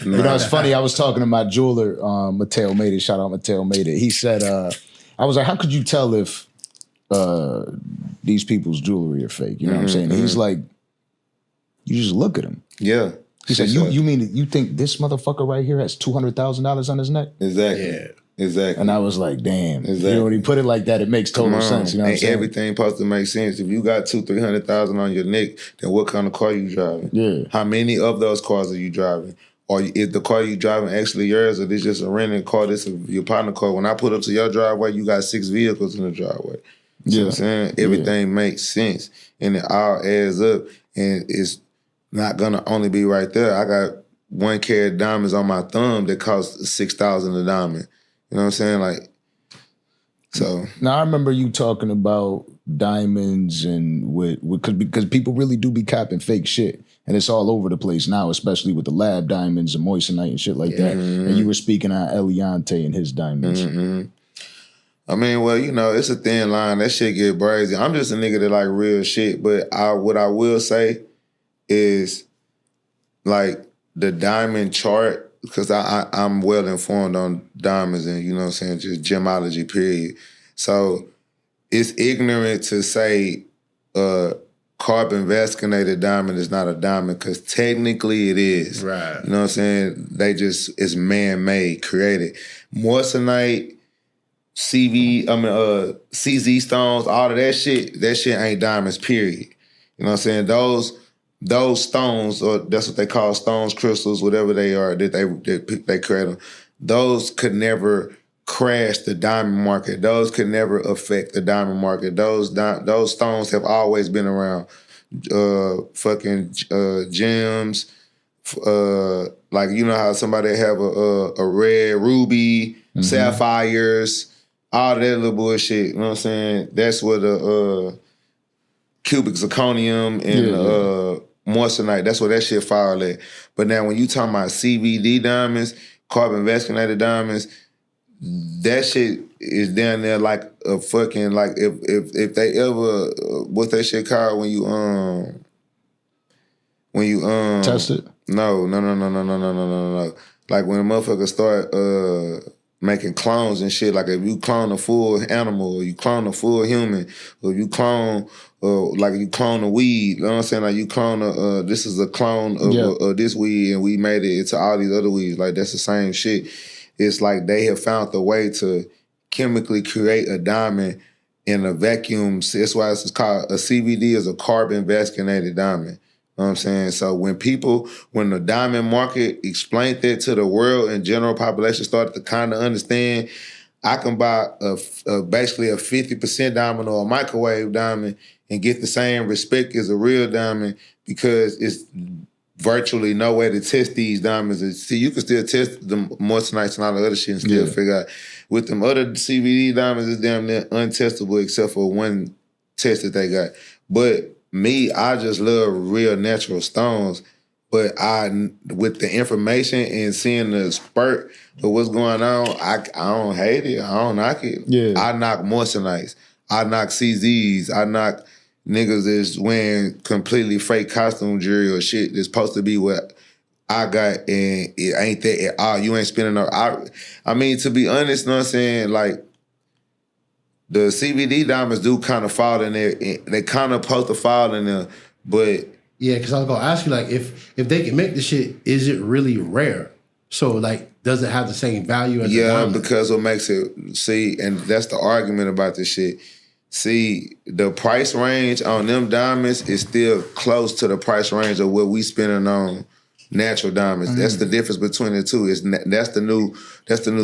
You know, it's funny. I was talking to my jeweler, Mateo Made It. Shout out Mateo Made It. He said, I was like, how could you tell if these people's jewelry are fake? You know what I'm saying? He's like, you just look at him. Yeah. He said, you mean you think this motherfucker right here has $200,000 on his neck? Exactly. Yeah. Exactly. And I was like, damn. Exactly. You know, when he put it like that, it makes total sense. You know what I'm saying? Everything supposed to make sense. If you got $200,000-300,000 on your neck, then what kind of car you driving? Yeah. How many of those cars are you driving? Or is the car you driving actually yours, or this just a rented car? This is your partner car. When I put up to your driveway, you got 6 vehicles in the driveway. You know what I'm saying? Everything makes sense. And it all adds up. And it's not gonna only be right there. I got 1 carat diamonds on my thumb that cost $6,000 a diamond. You know what I'm saying? Like, so. Now, I remember you talking about diamonds and because people really do be copping fake shit. And it's all over the place now, especially with the lab diamonds and moissanite and shit like that. And you were speaking on Eliante and his diamonds. I mean, well, you know, it's a thin line. That shit get brazy. I'm just a nigga that like real shit. But what I will say is, like, the diamond chart, because I'm well informed on diamonds and, you know what I'm saying, just gemology, period. So it's ignorant to say carbon vasculated diamond is not a diamond, because technically it is. Right. You know what I'm saying? It's man-made, created. Moissanite, CZ stones, all of that shit ain't diamonds, period. You know what I'm saying? Those stones, or that's what they call stones, crystals, whatever they are, that they create them, those could never crash the diamond market. Those could never affect the diamond market. Those stones have always been around. Gems, like, you know how somebody have a red ruby, sapphires, all that little bullshit. You know what I'm saying? That's where the cubic zirconium and moissanite, that's where that shit fall at. But now when you talking about CVD diamonds, carbon vasculated diamonds, that shit is down there like a fucking, like, if they ever, what's that shit called when you test it? No. Like when a motherfucker start making clones and shit, like if you clone a full animal, or you clone a full human, or you clone like you clone a weed, you know what I'm saying? Like you clone this is a clone of this weed, and we made it into all these other weeds. Like, that's the same shit. It's like they have found the way to chemically create a diamond in a vacuum. That's why it's called a CVD, is a carbon vasculated diamond. You know what I'm saying? So when the diamond market explained that to the world and general population started to kind of understand, I can buy basically a 50% diamond or a microwave diamond and get the same respect as a real diamond, because it's virtually no way to test these diamonds. See, you can still test the moissanites and all the other shit and still figure out. With them other CVD diamonds, it's damn near untestable except for one test that they got. But me, I just love real natural stones. But with the information and seeing the spurt of what's going on, I don't hate it. I don't knock it. Yeah. I knock moissanites. I knock CZs. I knock niggas that's wearing completely fake costume jewelry or shit that's supposed to be what I got, and it ain't that at all. You ain't spending no. I mean, to be honest, you know what I'm saying? Like, the CVD diamonds do kind of fall in there. They kind of supposed to fall in there, but yeah, because I was gonna ask you, like, if they can make the shit, is it really rare? So, like, does it have the same value as the diamond? Because what makes it, and that's the argument about this shit. See, the price range on them diamonds is still close to the price range of what we spending on natural diamonds. That's the difference between the two. That's the new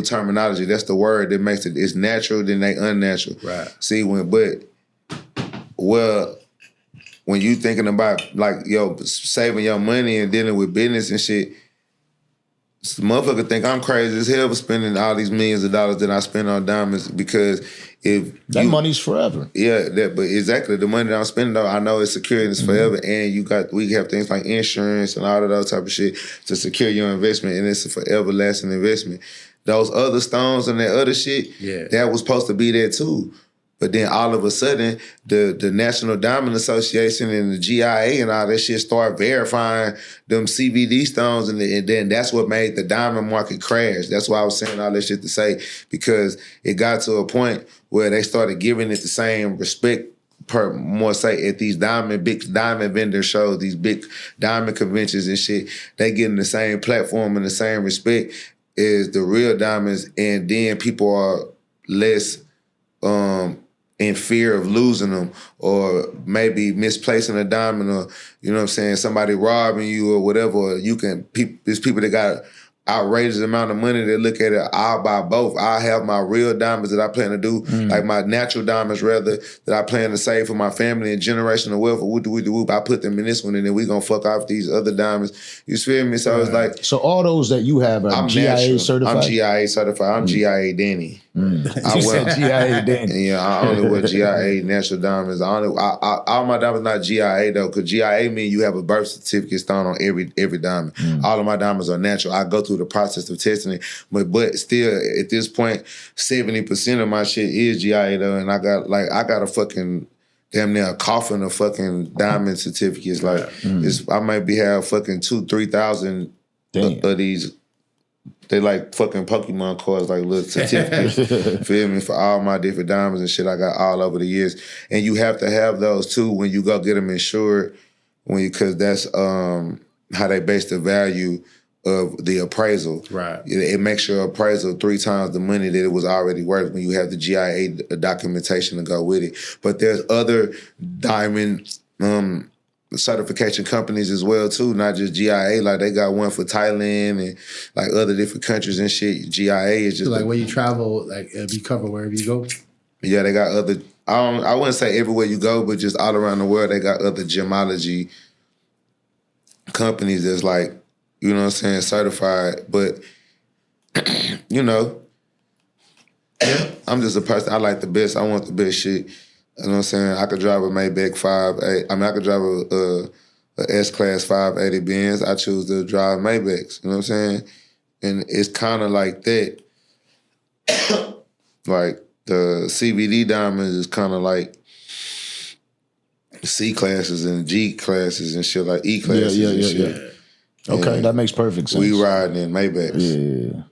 terminology. That's the word that makes it. It's natural, then they unnatural. Right. See, when you thinking about, like, saving your money and dealing with business and shit, motherfucker think I'm crazy as hell for spending all these millions of dollars that I spend on diamonds, because that money's forever. Yeah, but exactly, the money that I'm spending, though, I know it's secure and it's forever, and we have things like insurance and all of those type of shit to secure your investment, and it's a forever lasting investment. Those other stones and that other shit, that was supposed to be there too. But then all of a sudden, the National Diamond Association and the GIA and all that shit start verifying them CVD stones, and then that's what made the diamond market crash. That's why I was saying all that shit to say, because it got to a point where they started giving it the same respect per more say at these big diamond vendor shows, these big diamond conventions and shit. They getting the same platform and the same respect as the real diamonds, and then people are less in fear of losing them, or maybe misplacing a diamond, or you know what I'm saying, somebody robbing you or whatever. Or there's people that got outrageous amount of money that look at it. I'll buy both. I have my real diamonds that I plan to do, like my natural diamonds rather, that I plan to save for my family and generational wealth. Whoop. I put them in this one, and then we gonna fuck off these other diamonds. You feel me? So it's like, so all those that you have are I'm GIA natural. certified. I'm GIA certified. I'm GIA Danny. You said GIA Danny. Yeah, I only wear GIA natural diamonds. All my diamonds not GIA though, because GIA mean you have a birth certificate stone on every diamond. All of my diamonds are natural. I go through the process of testing it, but still at this point, 70% of my shit is GIA though, and I got a fucking damn near a coffin of fucking diamond certificates. Like I might have fucking 2,000-3,000 of these. They like fucking Pokemon cards, like little certificates. Feel me? For all my different diamonds and shit I got all over the years. And you have to have those too when you go get them insured, because that's how they base the value of the appraisal. Right. It makes your appraisal 3 times the money that it was already worth when you have the GIA documentation to go with it. But there's other diamond certification companies as well too, not just GIA. Like they got one for Thailand and like other different countries and shit. GIA is just so like when you travel, like it'll be covered wherever you go. Yeah, they got other. I wouldn't say everywhere you go, but just all around the world, they got other gemology companies that's like, you know what I'm saying, certified. But you know, I'm just a person. I like the best. I want the best shit. You know what I'm saying? I could drive a Maybach 580. I mean, I could drive a S-Class 580 Benz. I choose to drive Maybachs. You know what I'm saying? And it's kind of like that. Like the CVD diamonds is kind of like C classes and G classes and shit, like E classes and shit. Okay, that makes perfect sense. We riding in Maybachs. Yeah.